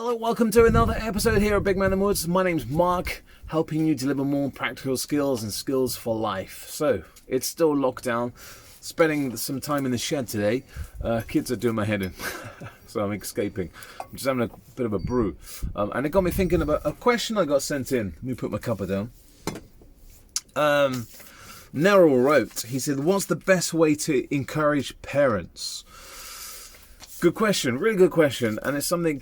Hello, welcome to another episode here at Big Man in the Woods. My name's Mark, helping you deliver more practical skills and skills for life. So, it's still lockdown, spending some time in the shed today. Kids are doing my head in, so I'm escaping. I'm just having a bit of a brew. And it got me thinking about a question I got sent in. Let me put my cuppa down. Neril wrote, he said, what's the best way to encourage parents? Good question, really good question, and it's something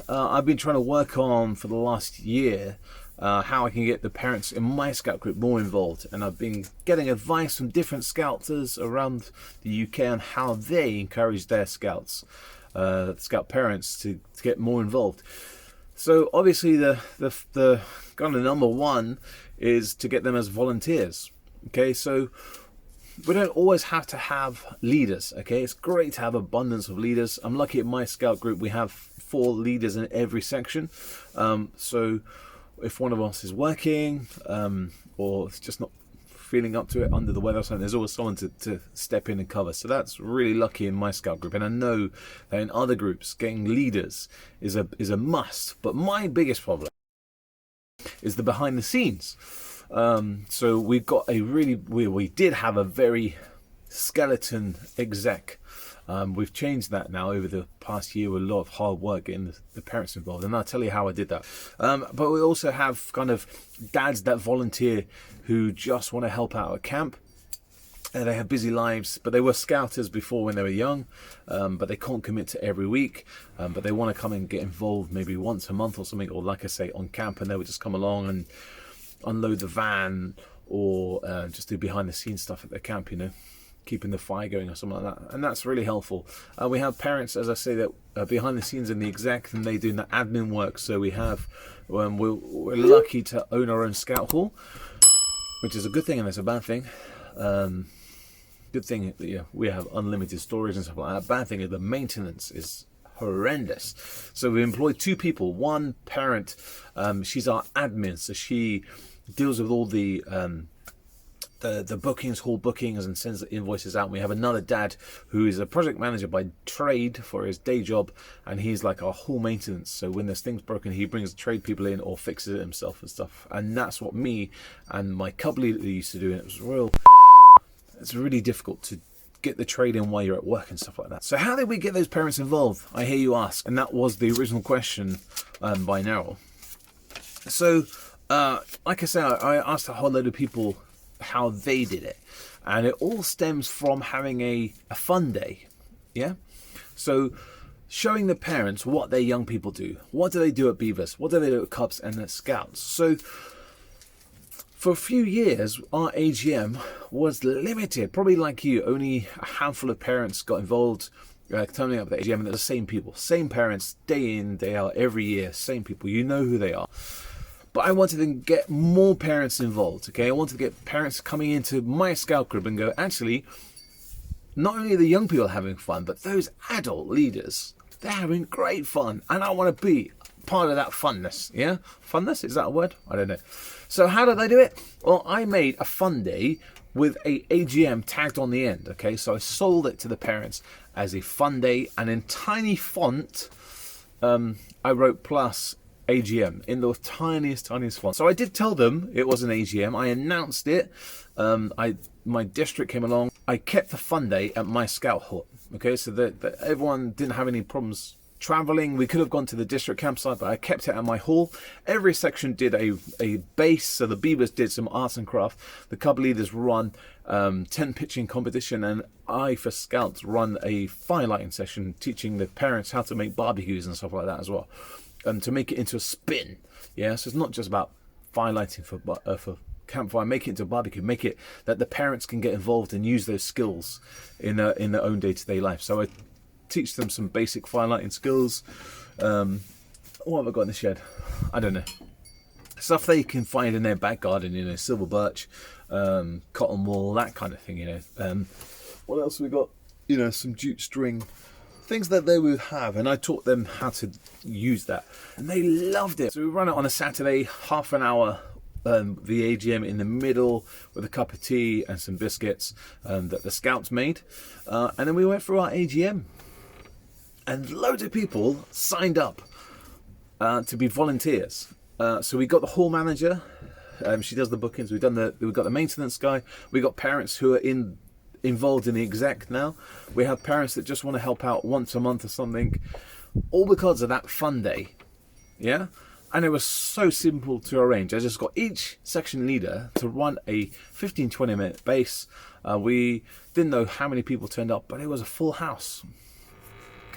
I've been trying to work on for the last year, how I can get the parents in my scout group more involved, and I've been getting advice from different scouters around the UK on how they encourage their scouts, scout parents to get more involved. So obviously the kind of number one is to get them as volunteers. Okay, so we don't always have to have leaders. Okay, it's great to have abundance of leaders. I'm lucky at my scout group we have 4 leaders in every section. So if one of us is working or it's just not feeling up to it, under the weather or something, there's always someone to step in and cover. So that's really lucky in my scout group, and I know that in other groups getting leaders is a must. But my biggest problem is the behind the scenes. So we've got we did have a very skeleton exec. We've changed that now over the past year with a lot of hard work getting the parents involved, and I'll tell you how I did that. But we also have kind of dads that volunteer who just want to help out at camp. They have busy lives, but they were scouters before when they were young, but they can't commit to every week, but they want to come and get involved maybe once a month or something, or like I say, on camp, and they would just come along and unload the van or just do behind the scenes stuff at the camp, keeping the fire going or something like that, and that's really helpful. We have parents, as I say, that are behind the scenes in the exec, and they do the admin work. So we have we're lucky to own our own scout hall, which is a good thing and it's a bad thing. Good thing that we have unlimited storage and stuff like that. Bad thing is the maintenance is horrendous. So we employ 2 people. One parent, she's our admin, so she deals with all the bookings, hall bookings, and sends the invoices out. And we have another dad who is a project manager by trade for his day job, and he's like our hall maintenance. So when there's things broken, he brings the trade people in or fixes it himself and stuff. And that's what me and my cub leader used to do, and it's really difficult to get the trade in while you're at work and stuff like that. So how did we get those parents involved, I hear you ask? And that was the original question by Neril. So like I said, I asked a whole load of people how they did it, and it all stems from having a fun day. So showing the parents what their young people do. What do they do at Beavers? What do they do at Cubs and at Scouts? So for a few years, our AGM was limited. Probably like you, only a handful of parents got involved, turning up at the AGM, and they're the same people, same parents, day in, day out, every year, same people. You know who they are. But I wanted to get more parents involved. Okay, I wanted to get parents coming into my scout group and go, actually, not only are the young people having fun, but those adult leaders, they're having great fun, and I want to be part of that funness. Funness, is that a word? I don't know. So how did I do it? Well, I made a fun day with a AGM tagged on the end. Okay, so I sold it to the parents as a fun day, and in tiny font I wrote plus AGM in the tiniest font. So I did tell them it was an AGM. I announced it. My district came along. I kept the fun day at my scout hut. Okay, so that everyone didn't have any problems traveling. We could have gone to the district campsite, but I kept it at my hall. Every section did a base. So the Beavers did some arts and craft. The cub leaders run tent pitching competition, and I, for Scouts, run a firelighting session teaching the parents how to make barbecues and stuff like that as well. To make it into a spin. So it's not just about firelighting for campfire. Make it into a barbecue. Make it that the parents can get involved and use those skills in their own day-to-day life. So I teach them some basic firelighting skills. What have I got in the shed? I don't know. Stuff they can find in their back garden, silver birch, cotton wool, that kind of thing, What else have we got? Some jute string, things that they would have, and I taught them how to use that, and they loved it. So we run it on a Saturday, half an hour, the AGM in the middle with a cup of tea and some biscuits that the Scouts made, and then we went through our AGM, and loads of people signed up. to be volunteers. So we got the hall manager. She does the bookings. We've got the maintenance guy. We got parents who are involved in the exec now. We have parents that just want to help out once a month or something, all because of that fun day. Yeah. And it was so simple to arrange. I just got each section leader to run a 15-20 minute base. We didn't know how many people turned up, but it was a full house.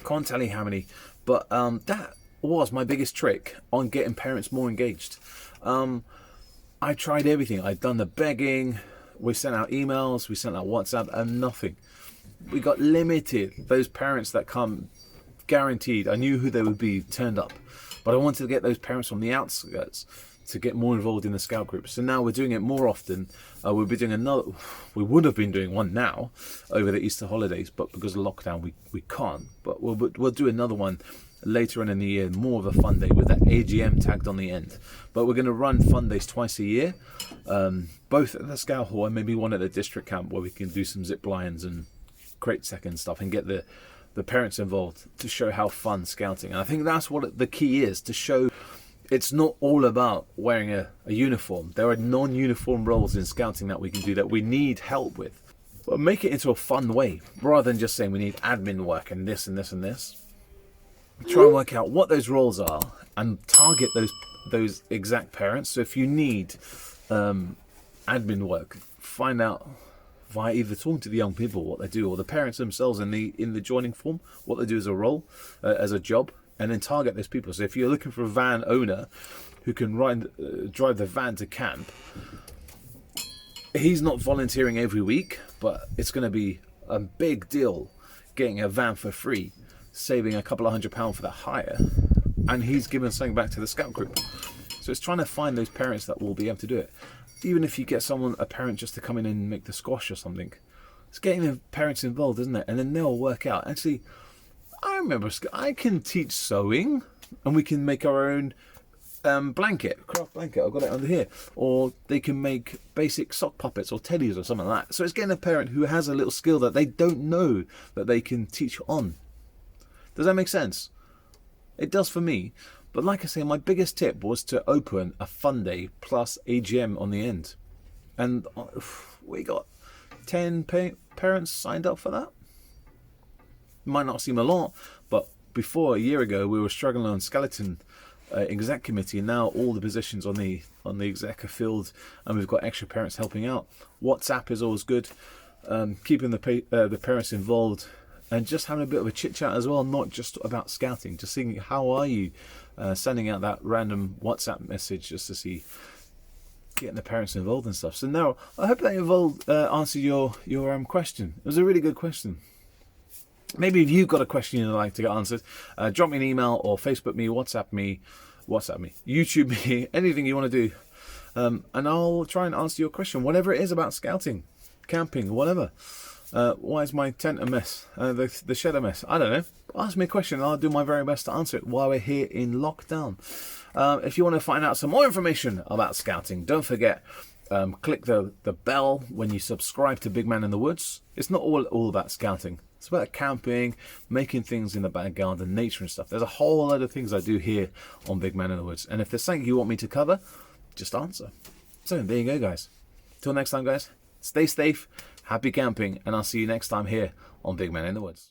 Can't tell you how many, but that was my biggest trick on getting parents more engaged. I tried everything. I'd done the begging, we sent out emails, we sent out WhatsApp, and nothing. We got limited. Those parents that come, guaranteed, I knew who they would be, turned up. But I wanted to get those parents from the outskirts to get more involved in the scout group. So now we're doing it more often. We'll be doing another. We would have been doing one now over the Easter holidays, but because of lockdown, we can't. But we'll do another one later on in the year, more of a fun day with that AGM tagged on the end. But we're going to run fun days twice a year, both at the Scout Hall and maybe one at the district camp where we can do some zip lines and crate second stuff and get the parents involved to show how fun scouting. And I think that's what the key is, to show it's not all about wearing a uniform. There are non-uniform roles in scouting that we can do that we need help with. But make it into a fun way, rather than just saying we need admin work and this and this and this. Try and work out what those roles are and target those exact parents. So if you need admin work, find out via either talking to the young people what they do, or the parents themselves in the joining form what they do as a role, as a job, and then target those people. So if you're looking for a van owner who can drive the van to camp, he's not volunteering every week, but it's going to be a big deal getting a van for free, saving a couple of £100 for the hire, and he's giving something back to the scout group. So it's trying to find those parents that will be able to do it. Even if you get a parent just to come in and make the squash or something, it's getting the parents involved, isn't it? And then they'll work out. Actually, I remember I can teach sewing, and we can make our own blanket, craft blanket. I've got it under here. Or they can make basic sock puppets or teddies or something like that. So it's getting a parent who has a little skill that they don't know that they can teach on. Does that make sense? It does for me. But like I say, my biggest tip was to open a fun day plus AGM on the end. And we got 10 parents signed up for that. Might not seem a lot, but before, a year ago, we were struggling on skeleton exec committee, and now all the positions on the exec are filled, and we've got extra parents helping out. WhatsApp is always good, keeping the parents involved, and just having a bit of a chit chat as well, not just about scouting, just seeing how are you, sending out that random WhatsApp message just to see, getting the parents involved and stuff. So now I hope that answered your question. It was a really good question. Maybe if you've got a question you'd like to get answered, drop me an email or Facebook me, WhatsApp me, YouTube me, anything you want to do, and I'll try and answer your question, whatever it is about scouting, camping, whatever. Why is my tent a mess? The shed a mess? I don't know. Ask me a question and I'll do my very best to answer it while we're here in lockdown. If you want to find out some more information about scouting, don't forget, click the bell when you subscribe to Big Man in the Woods. It's not all about scouting. It's about camping, making things in the back garden, nature and stuff. There's a whole lot of things I do here on Big Man in the Woods. And if there's something you want me to cover, just answer. So there you go, guys. Till next time, guys. Stay safe, happy camping, and I'll see you next time here on Big Man in the Woods.